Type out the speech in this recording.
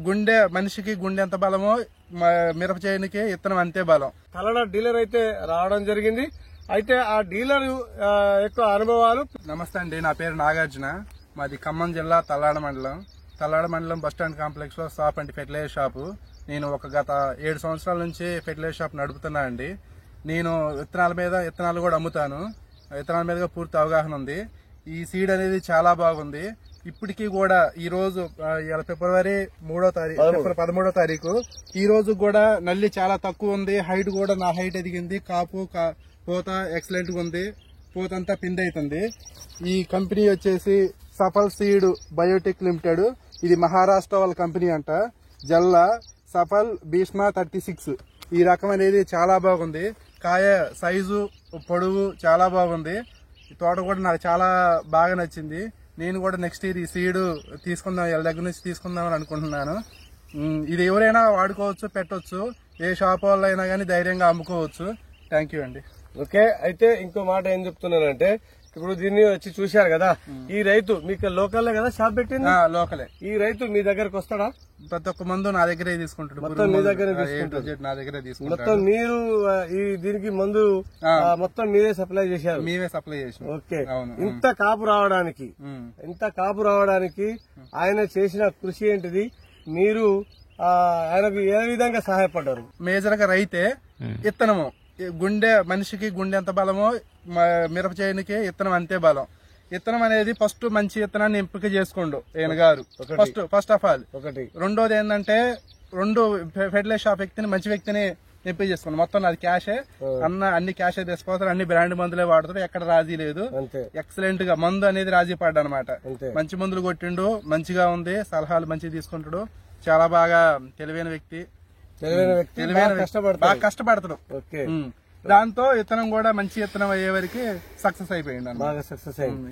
గుండె మనిషికి గుండె ఎంత బలమో మిరప చేనుకి ఇత్తనం అంతే బలం. తలడ డీలర్ అయితే రావడం జరిగింది. అయితే ఆ డీలర్ యొక్క అనుభవాలు. నమస్తే అండి, నా పేరు నాగార్జున. మాది ఖమ్మం జిల్లా తల్లాడ మండలం బస్టాండ్ కాంప్లెక్స్ లో షాప్ అంటే ఫెర్టిలైజర్ షాపు. నేను గత 7 సంవత్సరాల నుంచి ఫెర్టిలైజర్ షాప్ నడుపుతున్నా అండి. నేను విత్తనాలు కూడా అమ్ముతాను. విత్తనాల మీద పూర్తి అవగాహన ఉంది. ఈ సీడ్ అనేది చాలా బాగుంది. ఇప్పటికీ కూడా ఈ రోజు ఫిబ్రవరి 13వ తారీఖు ఈ రోజు కూడా నల్లి చాలా తక్కువ ఉంది. హైట్ కూడా నా హైట్ ఎదిగింది. కాపు పూత ఎక్సలెంట్ గా ఉంది. పూత అంతా పిండి అవుతుంది. ఈ కంపెనీ వచ్చేసి సఫల్ సీడ్ బయోటెక్ లిమిటెడ్. ఇది మహారాష్ట్ర వాళ్ళ కంపెనీ అంట. జల్లా సఫల్ భీష్మ 36 ఈ రకం అనేది చాలా బాగుంది. కాయ సైజు పొడవు చాలా బాగుంది. ఈ తోట కూడా నాకు చాలా బాగా నచ్చింది. నేను కూడా నెక్స్ట్ ఇయర్ ఈ సీడ్ తీసుకుందాం, వీళ్ళ దగ్గర నుంచి తీసుకుందామని అనుకుంటున్నాను. ఇది ఎవరైనా వాడుకోవచ్చు, పెట్టవచ్చు. ఏ షాప్ వాళ్ళు అయినా కానీ ధైర్యంగా అమ్ముకోవచ్చు. థ్యాంక్ యూ అండి. ఓకే, అయితే ఇంకో మాట ఏం చెప్తున్నానంటే, ఇప్పుడు దీన్ని వచ్చి చూశారు కదా, ఈ రైతు మీకు లోకలే కదా షాప్ పెట్టింది? లోకలే. ఈ రైతు మీ దగ్గరకు వస్తాడా? ప్రతి ఒక్క మందు నా దగ్గరే తీసుకుంటాడు. మొత్తం మీ దగ్గరే తీసుకుంటాడు. నా దగ్గరే తీసుకుంటాడు. మొత్తం మీరు ఈ దీనికి మందు మొత్తం మీరే సప్లై చేశారు? మేమే సప్లై చేసాం. ఓకే. ఇంత కాపు రావడానికి ఆయన చేసిన కృషి ఏంటిది? మీరు ఆయనకు ఏ విధంగా సహాయపడ్డారు? మేజర్ గా రైతే ఇత్తనము మనిషికి గుండె ఎంత బలమో మిరప చేనుకి ఇత్తనం అంతే బలం. ఇత్తనం అనేది ఫస్ట్ మంచి ఇత్తనాన్ని ఎంపిక చేసుకోండు ఈయన గారు. First of all. రెండోది ఏంటంటే ఫెర్టిలైజర్ షాప్ వ్యక్తిని మంచి వ్యక్తిని ఎంపిక చేసుకోండి. మొత్తం అది క్యాషే. అన్ని క్యాషే తీసుకోవాలి. అన్ని బ్రాండ్ మందులే వాడుతారు. ఎక్కడ రాజీ లేదు. ఎక్సలెంట్ గా మందు అనేది రాజీ పడ్డా అనమాట. మంచి మందులు కొట్టిండు. మంచిగా ఉంది. సలహాలు మంచిగా తీసుకుంటాడు. చాలా బాగా తెలివైన వ్యక్తి. బాగా కష్టపడతాడు. దాంతో ఇత్తనం కూడా మంచి ఇత్తనం అయ్యే వరకు సక్సెస్ అయిపోయింది. బాగా సక్సెస్ అయింది.